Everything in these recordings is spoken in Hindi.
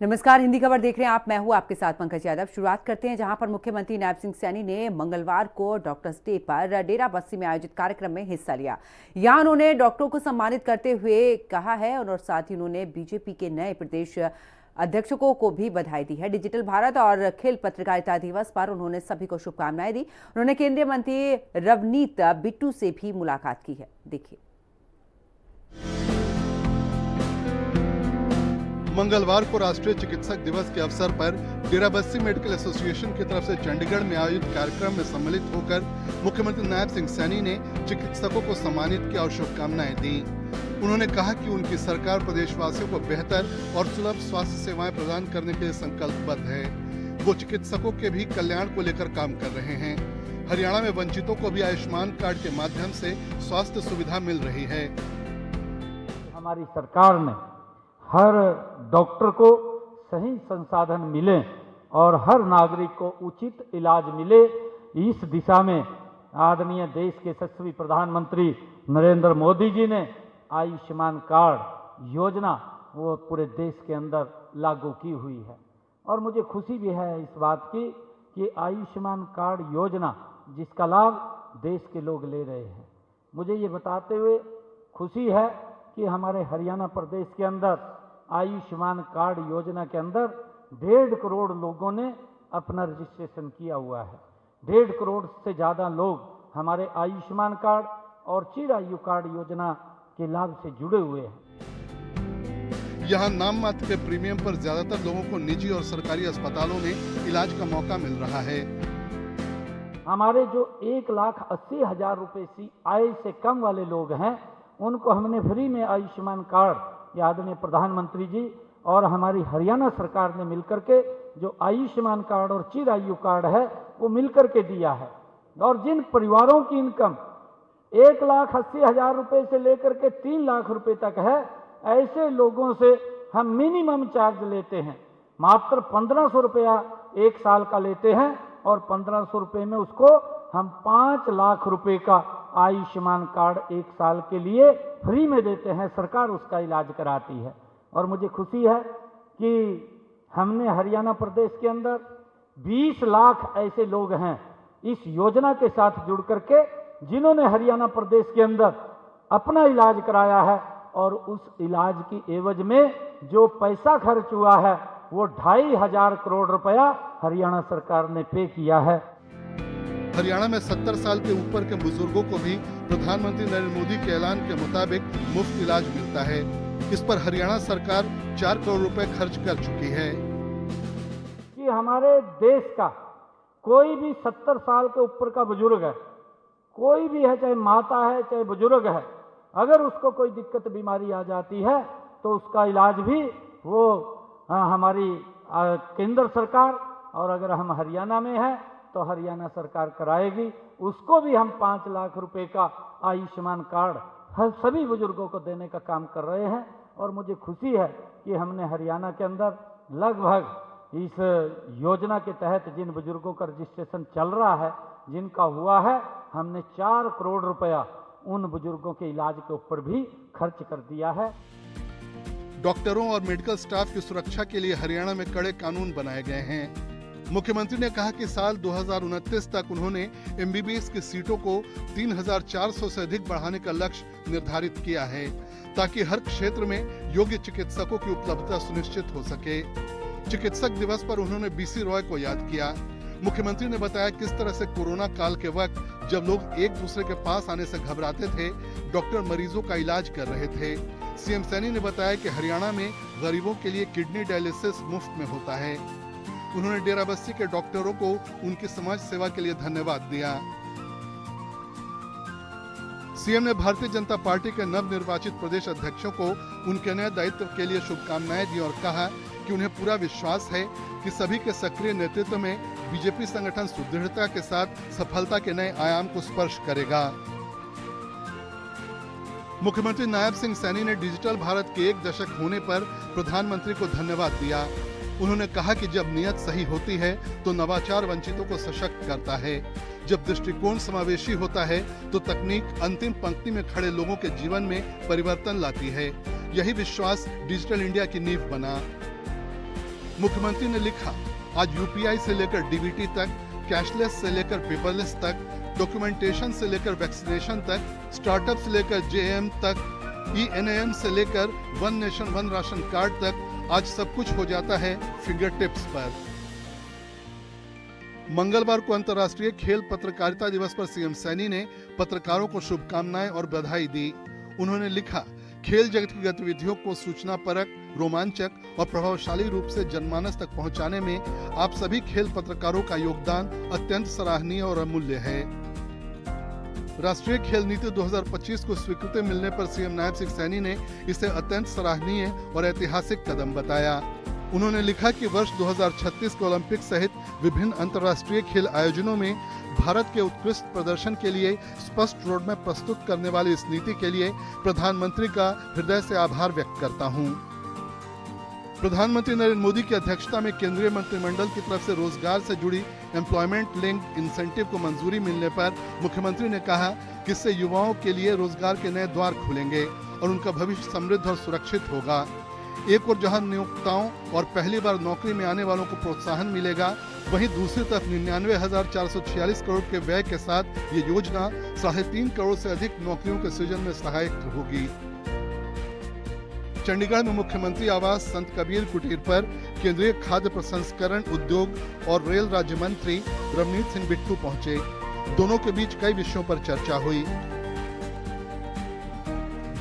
नमस्कार, हिंदी खबर देख रहे हैं आप। मैं हूं आपके साथ पंकज यादव। शुरुआत करते हैं जहां पर मुख्यमंत्री नायब सिंह सैनी ने मंगलवार को डॉक्टर्स डे पर डेरा बस्सी में आयोजित कार्यक्रम में हिस्सा लिया। यहां उन्होंने डॉक्टरों को सम्मानित करते हुए कहा है और साथ ही उन्होंने बीजेपी के नए प्रदेश अध्यक्षों को भी बधाई दी है। डिजिटल भारत और खेल पत्रकारिता दिवस पर उन्होंने सभी को शुभकामनाएं दी। उन्होंने केंद्रीय मंत्री रवनीत बिट्टू से भी मुलाकात की है। देखिए। मंगलवार को राष्ट्रीय चिकित्सक दिवस के अवसर पर डेरा बस्सी मेडिकल एसोसिएशन की तरफ से चंडीगढ़ में आयोजित कार्यक्रम में सम्मिलित होकर मुख्यमंत्री नायब सिंह सैनी ने चिकित्सकों को सम्मानित किया और शुभकामनाएं दी। उन्होंने कहा कि उनकी सरकार प्रदेशवासियों को बेहतर और सुलभ स्वास्थ्य सेवाएं प्रदान करने के लिए संकल्पबद्ध है। वो चिकित्सकों के भी कल्याण को लेकर काम कर रहे हैं। हरियाणा में वंचितों को भी आयुष्मान कार्ड के माध्यम से स्वास्थ्य सुविधा मिल रही है। हमारी सरकार ने हर डॉक्टर को सही संसाधन मिले और हर नागरिक को उचित इलाज मिले, इस दिशा में आदरणीय देश के यशस्वी प्रधानमंत्री नरेंद्र मोदी जी ने आयुष्मान कार्ड योजना वो पूरे देश के अंदर लागू की हुई है। और मुझे खुशी भी है इस बात की कि आयुष्मान कार्ड योजना जिसका लाभ देश के लोग ले रहे हैं। मुझे ये बताते हुए खुशी है कि हमारे हरियाणा प्रदेश के अंदर आयुष्मान कार्ड योजना के अंदर 1.5 करोड़ लोगों ने अपना रजिस्ट्रेशन किया हुआ है। 1.5 करोड़ से ज़्यादा लोग हमारे आयुष्मान कार्ड और चिरायु कार्ड योजना के लाभ से जुड़े हुए हैं। यहाँ नाम मात्र के प्रीमियम पर ज्यादातर लोगों को निजी और सरकारी अस्पतालों में इलाज का मौका मिल रहा है। हमारे जो 1,80,000 रुपए की आय से कम वाले लोग हैं, उनको हमने फ्री में आयुष्मान कार्ड आदरणीय प्रधानमंत्री जी और हमारी हरियाणा सरकार ने मिलकर के जो आयुष्मान कार्ड और चिरायु कार्ड है वो मिलकर के दिया है। और जिन परिवारों की इनकम 1,80,000 रुपए से लेकर के 3 लाख रुपए तक है, ऐसे लोगों से हम मिनिमम चार्ज लेते हैं। मात्र 1,500 रुपया 1 साल का लेते हैं और 1,500 रुपये में उसको हम 5 लाख रुपए का आयुष्मान कार्ड 1 साल के लिए फ्री में देते हैं। सरकार उसका इलाज कराती है। और मुझे खुशी है कि हमने हरियाणा प्रदेश के अंदर 20 लाख ऐसे लोग हैं इस योजना के साथ जुड़ करके जिन्होंने हरियाणा प्रदेश के अंदर अपना इलाज कराया है और उस इलाज की एवज में जो पैसा खर्च हुआ है वो 2,500 करोड़ रुपया हरियाणा सरकार ने पे किया है। हरियाणा में 70 साल के ऊपर के बुजुर्गों को भी प्रधानमंत्री नरेंद्र मोदी के ऐलान के मुताबिक मुफ्त इलाज मिलता है। इस पर हरियाणा सरकार 4 करोड़ रुपए खर्च कर चुकी है। कि हमारे देश का कोई भी 70 साल के ऊपर का बुजुर्ग है, कोई भी है, चाहे माता है चाहे बुजुर्ग है, अगर उसको कोई दिक्कत बीमारी आ जाती है तो उसका इलाज भी वो हमारी केंद्र सरकार, और अगर हम हरियाणा में हैं तो हरियाणा सरकार कराएगी। उसको भी हम 5 लाख रुपए का आयुष्मान कार्ड हर सभी बुजुर्गों को देने का काम कर रहे हैं। और मुझे खुशी है कि हमने हरियाणा के अंदर लगभग इस योजना के तहत जिन बुजुर्गों का रजिस्ट्रेशन चल रहा है, जिनका हुआ है, हमने 4 करोड़ रुपया उन बुजुर्गों के इलाज के ऊपर भी खर्च कर दिया है। डॉक्टरों और मेडिकल स्टाफ की सुरक्षा के लिए हरियाणा में कड़े कानून बनाए गए हैं। मुख्यमंत्री ने कहा कि साल 2029 तक उन्होंने एमबीबीएस की सीटों को 3,400 से अधिक बढ़ाने का लक्ष्य निर्धारित किया है, ताकि हर क्षेत्र में योग्य चिकित्सकों की उपलब्धता सुनिश्चित हो सके। चिकित्सक दिवस पर उन्होंने बीसी रॉय को याद किया। मुख्यमंत्री ने बताया किस तरह से कोरोना काल के वक्त जब लोग एक दूसरे के पास आने से घबराते थे, डॉक्टर मरीजों का इलाज कर रहे थे। सीएम सैनी ने बताया कि हरियाणा में गरीबों के लिए किडनी डायलिसिस मुफ्त में होता है। उन्होंने डेरा बस्सी के डॉक्टरों को उनकी समाज सेवा के लिए धन्यवाद दिया। सीएम ने भारतीय जनता पार्टी के नवनिर्वाचित प्रदेश अध्यक्षों को उनके नए दायित्व के लिए शुभकामनाएं दी और कहा कि उन्हें पूरा विश्वास है कि सभी के सक्रिय नेतृत्व में बीजेपी संगठन सुदृढ़ता के साथ सफलता के नए आयाम को स्पर्श करेगा। मुख्यमंत्री नायब सिंह सैनी ने डिजिटल भारत के 1 दशक होने पर प्रधानमंत्री को धन्यवाद दिया। उन्होंने कहा कि जब नियत सही होती है तो नवाचार वंचितों को सशक्त करता है। जब दृष्टिकोण समावेशी होता है तो तकनीक अंतिम पंक्ति में खड़े लोगों के जीवन में परिवर्तन लाती है। यही विश्वास डिजिटल इंडिया की नींव बना। मुख्यमंत्री ने लिखा, आज यूपीआई से लेकर डीबीटी तक, कैशलेस से लेकर पेपरलेस तक, डॉक्यूमेंटेशन से लेकर वैक्सीनेशन तक, स्टार्टअप से लेकर जेएम तक, ENAM से लेकर one nation one ration card तक, आज सब कुछ हो जाता है फिंगर टिप्स पर। मंगलवार को अंतर्राष्ट्रीय खेल पत्रकारिता दिवस पर सीएम सैनी ने पत्रकारों को शुभकामनाएं और बधाई दी। उन्होंने लिखा, खेल जगत की गतिविधियों को सूचना परक, रोमांचक और प्रभावशाली रूप से जनमानस तक पहुंचाने में आप सभी खेल पत्रकारों का योगदान अत्यंत सराहनीय और अमूल्य है। राष्ट्रीय खेल नीति 2025 को स्वीकृति मिलने पर सीएम नायब सिंह सैनी ने इसे अत्यंत सराहनीय और ऐतिहासिक कदम बताया। उन्होंने लिखा कि वर्ष 2036 के ओलंपिक सहित विभिन्न अंतर्राष्ट्रीय खेल आयोजनों में भारत के उत्कृष्ट प्रदर्शन के लिए स्पष्ट रोडमैप प्रस्तुत करने वाली इस नीति के लिए प्रधानमंत्री का हृदय से आभार व्यक्त करता हूं। प्रधानमंत्री नरेंद्र मोदी की अध्यक्षता में केंद्रीय मंत्रिमंडल की तरफ से रोजगार से जुड़ी एम्प्लॉयमेंट लिंक्ड इंसेंटिव को मंजूरी मिलने पर मुख्यमंत्री ने कहा कि इससे युवाओं के लिए रोजगार के नए द्वार खुलेंगे और उनका भविष्य समृद्ध और सुरक्षित होगा। एक और जहां नियोक्ताओं और पहली बार नौकरी में आने वालों को प्रोत्साहन मिलेगा, वहीं दूसरी तरफ 99,446 करोड़ के व्यय के साथ ये योजना 3.5 करोड़ से अधिक नौकरियों के सृजन में सहायक होगी। चंडीगढ़ में मुख्यमंत्री आवास संत कबीर कुटीर पर केंद्रीय खाद्य प्रसंस्करण उद्योग और रेल राज्य मंत्री रवनीत सिंह बिट्टू पहुंचे। दोनों के बीच कई विषयों पर चर्चा हुई।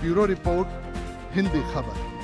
ब्यूरो रिपोर्ट, हिंदी खबर।